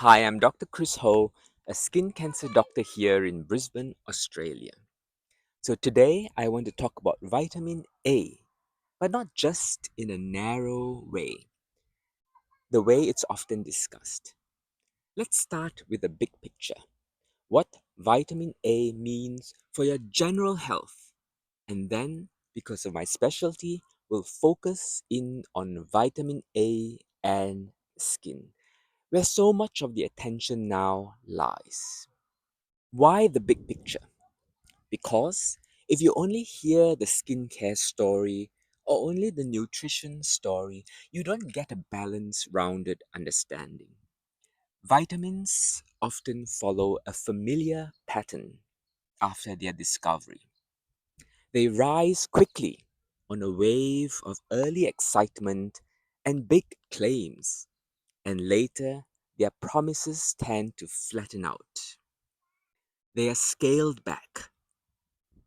Hi, I'm Dr. Chris Ho, a skin cancer doctor here in Brisbane, Australia. So today I want to talk about vitamin A, but not just in a narrow way, the way it's often discussed. Let's start with the big picture. What vitamin A means for your general health. And then, because of my specialty, we'll focus in on vitamin A and skin, where so much of the attention now lies. Why the big picture? Because if you only hear the skincare story or only the nutrition story, you don't get a balanced, rounded understanding. Vitamins often follow a familiar pattern after their discovery. They rise quickly on a wave of early excitement and big claims, and later their promises tend to flatten out. They are scaled back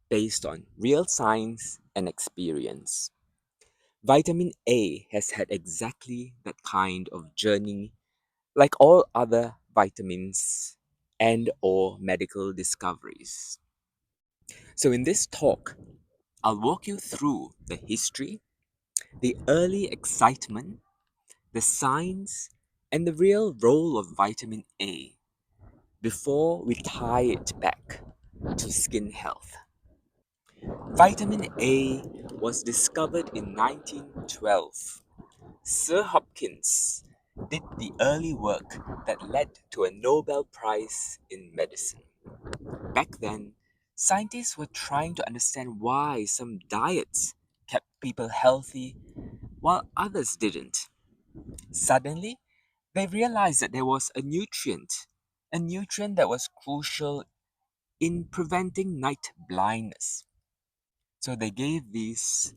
based on real science and experience. Vitamin A has had exactly that kind of journey like all other vitamins and or medical discoveries. So in this talk, I'll walk you through the history, the early excitement, the science, and the real role of vitamin A before we tie it back to skin health. Vitamin A was discovered in 1912. Sir Hopkins did the early work that led to a Nobel Prize in medicine. Back then, scientists were trying to understand why some diets kept people healthy while others didn't. Suddenly, they realized that there was a nutrient that was crucial in preventing night blindness. So they gave these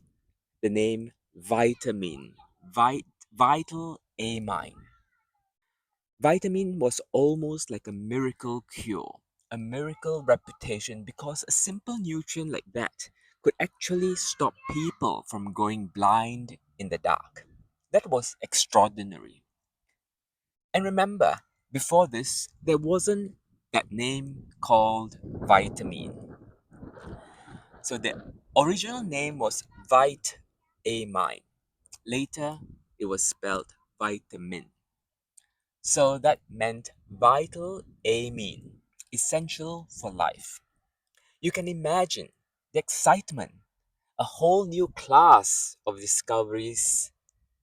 the name vitamin, vital amine. Vitamin was almost like a miracle cure, a miracle reputation because a simple nutrient like that could actually stop people from going blind in the dark. That was extraordinary. And remember, before this, there wasn't that name called vitamin. So the original name was vit amine. Later, it was spelled vitamin. So that meant vital amine, essential for life. You can imagine the excitement, a whole new class of discoveries,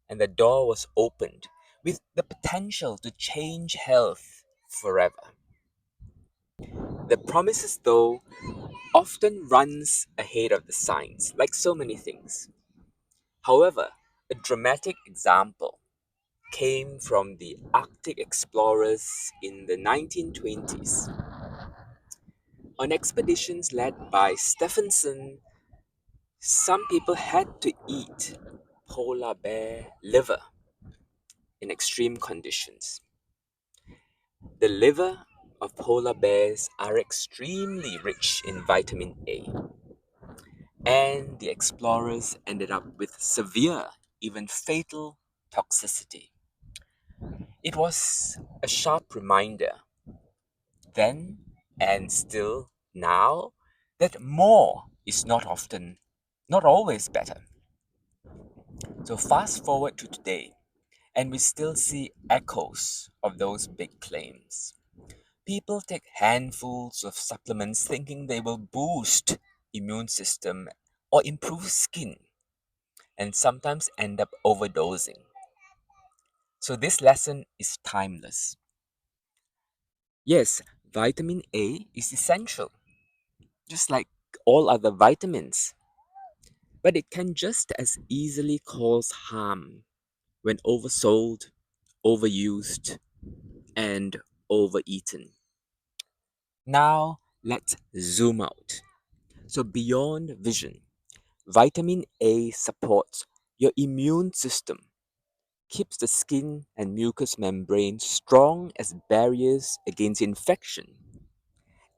and the door was opened with the potential to change health forever. The promises, though, often runs ahead of the science, like so many things. However, a dramatic example came from the Arctic explorers in the 1920s. On expeditions led by Stephenson, some people had to eat polar bear liver in extreme conditions. The liver of polar bears are extremely rich in vitamin A, and the explorers ended up with severe, even fatal toxicity. It was a sharp reminder then and still now that more is not always better. So fast forward to today, and we still see echoes of those big claims. People take handfuls of supplements thinking they will boost immune system or improve skin and sometimes end up overdosing. So this lesson is timeless. Yes, vitamin A is essential, just like all other vitamins, but it can just as easily cause harm when oversold, overused, and overeaten. Now, let's zoom out. So, beyond vision, vitamin A supports your immune system, keeps the skin and mucous membrane strong as barriers against infection,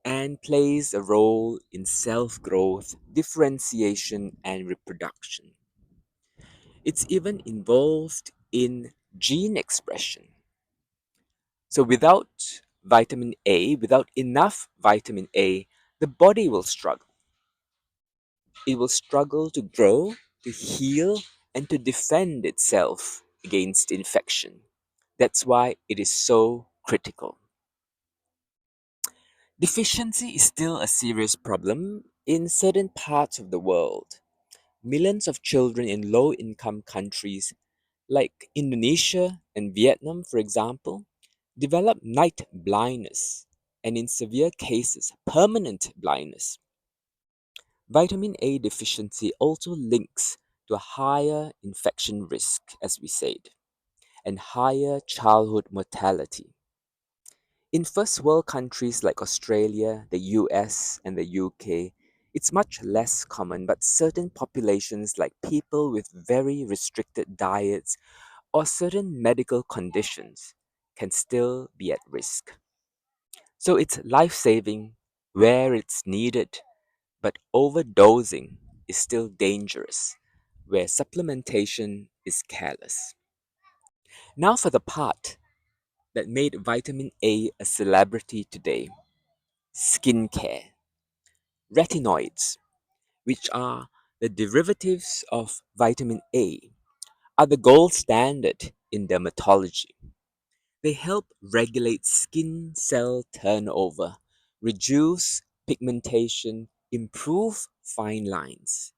and plays a role in self growth, differentiation, and reproduction. It's even involved in gene expression. So without enough vitamin A, the body will struggle. It will struggle to grow, to heal, and to defend itself against infection. That's why it is so critical. Deficiency is still a serious problem in certain parts of the world. Millions of children in low income countries like Indonesia and Vietnam, for example, develop night blindness and, in severe cases, permanent blindness. Vitamin A deficiency also links to a higher infection risk, as we said, and higher childhood mortality. In first world countries like Australia, the US, and the UK, it's much less common, but certain populations, like people with very restricted diets or certain medical conditions, can still be at risk. So it's life saving where it's needed, but overdosing is still dangerous where supplementation is careless. Now for the part that made vitamin A a celebrity today: skincare. Retinoids, which are the derivatives of vitamin A, are the gold standard in dermatology. They help regulate skin cell turnover, reduce pigmentation, improve fine lines,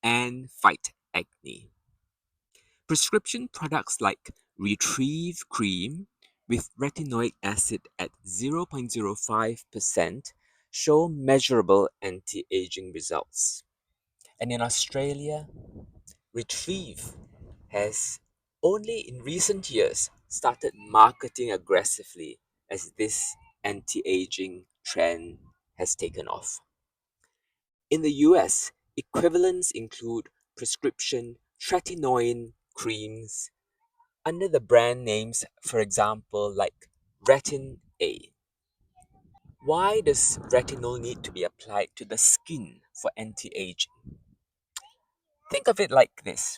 and fight acne. Prescription products like Retrieve Cream with retinoic acid at 0.05% show measurable anti aging results. And in Australia, Retrieve has only in recent years started marketing aggressively as this anti aging trend has taken off. In the US, equivalents include prescription Tretinoin creams under the brand names, for example, like Retin A. Why does retinol need to be applied to the skin for anti aging? Think of it like this: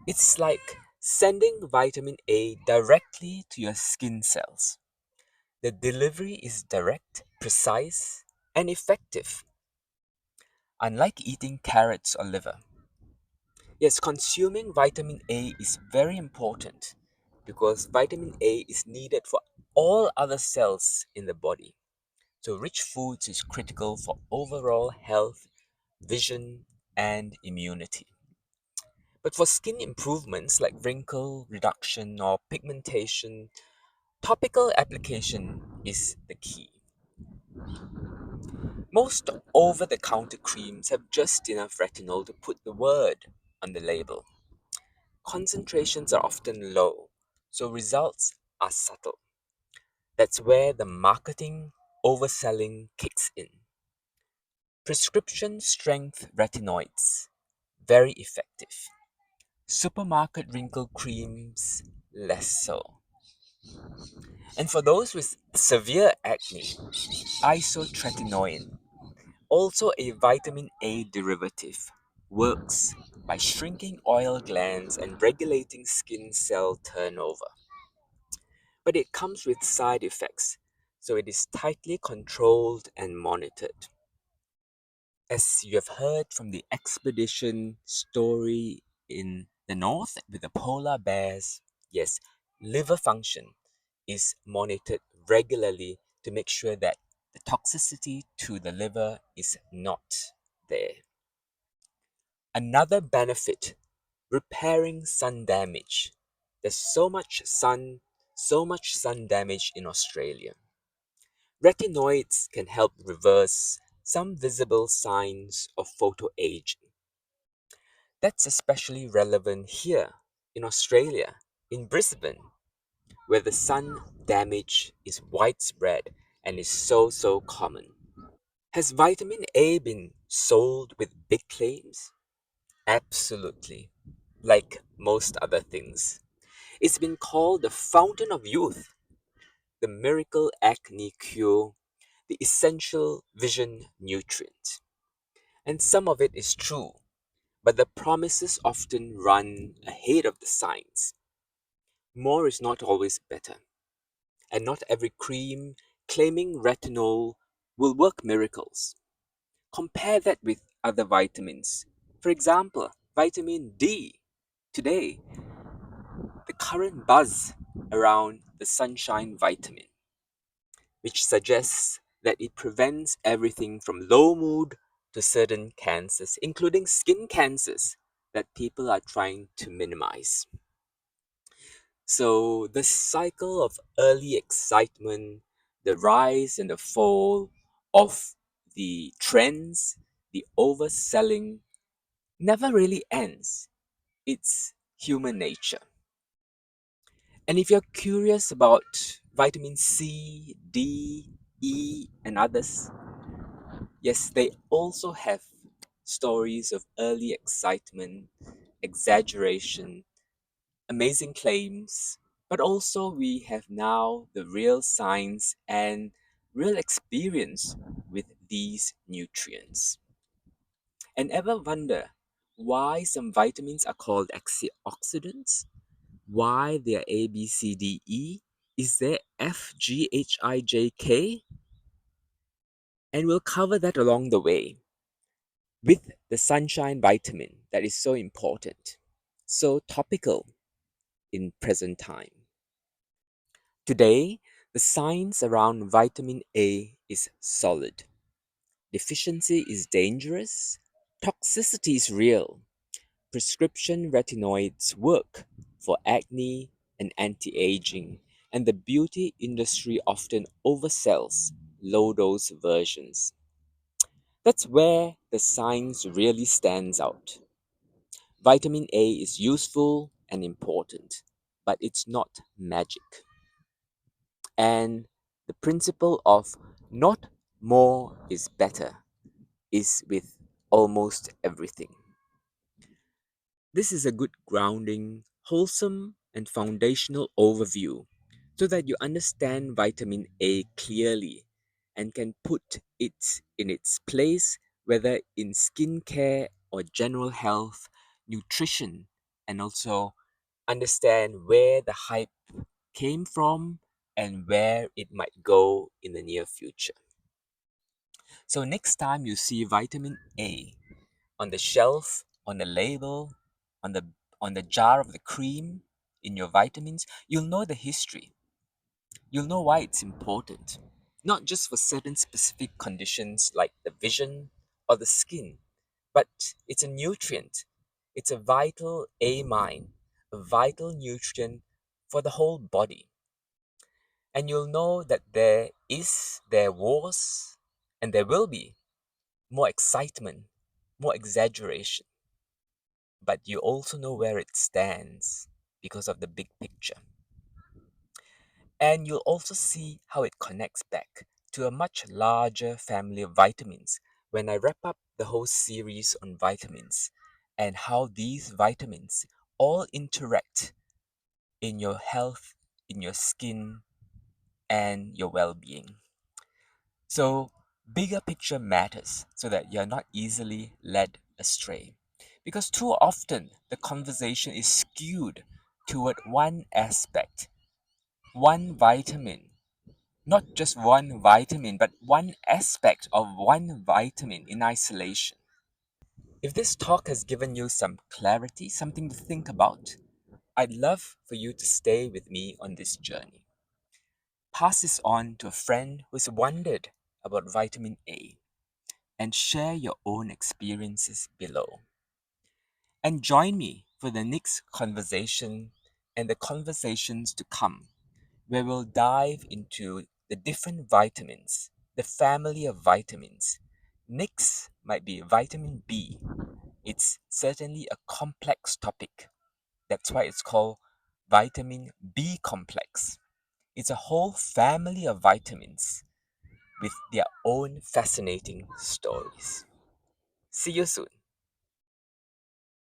it's like sending vitamin A directly to your skin cells. The delivery is direct, precise, and effective, unlike eating carrots or liver. Yes, consuming vitamin A is very important because vitamin A is needed for all other cells in the body. So, rich foods is critical for overall health, vision, and immunity. But for skin improvements like wrinkle reduction or pigmentation, topical application is the key. Most over the counter creams have just enough retinol to put the word on the label. Concentrations are often low, so results are subtle. That's where the marketing overselling kicks in. Prescription strength retinoids, very effective. Supermarket wrinkle creams, less so. And for those with severe acne, isotretinoin, also a vitamin A derivative, works by shrinking oil glands and regulating skin cell turnover. But it comes with side effects, so it is tightly controlled and monitored. As you have heard from the expedition story in the north with the polar bears, yes, liver function is monitored regularly to make sure that the toxicity to the liver is not there. Another benefit: repairing sun damage. There's so much sun damage in Australia. Retinoids can help reverse some visible signs of photoaging. That's especially relevant here in Australia, in Brisbane, where the sun damage is widespread and is so common. Has vitamin A been sold with big claims? Absolutely. Like most other things. It's been called the fountain of youth, the miracle acne cure, the essential vision nutrient. And some of it is true, but the promises often run ahead of the science. More is not always better. And not every cream claiming retinol will work miracles. Compare that with other vitamins. For example, vitamin D. Today, the current buzz around the sunshine vitamin, which suggests that it prevents everything from low mood to certain cancers, including skin cancers that people are trying to minimize. So, the cycle of early excitement, the rise and the fall of the trends, the overselling never really ends. It's human nature. And if you're curious about vitamin C, D, E, and others, yes, they also have stories of early excitement, exaggeration, amazing claims, but also we have now the real science and real experience with these nutrients. And ever wonder why some vitamins are called antioxidants? Why they are A, B, C, D, E? Is there F, G, H, I, J, K? And we'll cover that along the way with the sunshine vitamin that is so important, so topical in present time. Today, the science around vitamin A is solid. Deficiency is dangerous, toxicity is real. Prescription retinoids work for acne and anti aging, and the beauty industry often oversells low dose versions. That's where the science really stands out. Vitamin A is useful and important, but it's not magic. And the principle of not more is better is with almost everything. This is a good grounding, wholesome, and foundational overview so that you understand vitamin A clearly and can put it in its place, whether in skincare or general health, nutrition, and also understand where the hype came from and where it might go in the near future. So, next time you see vitamin A on the shelf, on the label, on the jar of the cream in your vitamins, you'll know the history. You'll know why it's important. Not just for certain specific conditions like the vision or the skin, but it's a nutrient. It's a vital amine, a vital nutrient for the whole body. And you'll know that there was, and there will be more excitement, more exaggeration, but you also know where it stands because of the big picture. And you'll also see how it connects back to a much larger family of vitamins when I wrap up the whole series on vitamins and how these vitamins all interact in your health, in your skin, and your well being. So, bigger picture matters so that you're not easily led astray. Because too often the conversation is skewed toward one aspect, one vitamin, not just one vitamin, but one aspect of one vitamin in isolation. If this talk has given you some clarity, something to think about, I'd love for you to stay with me on this journey. Pass this on to a friend who's wondered about vitamin A and share your own experiences below. And join me for the next conversation and the conversations to come, where we'll dive into the different vitamins, the family of vitamins. Next might be vitamin B. It's certainly a complex topic. That's why it's called vitamin B complex. It's a whole family of vitamins with their own fascinating stories. See you soon.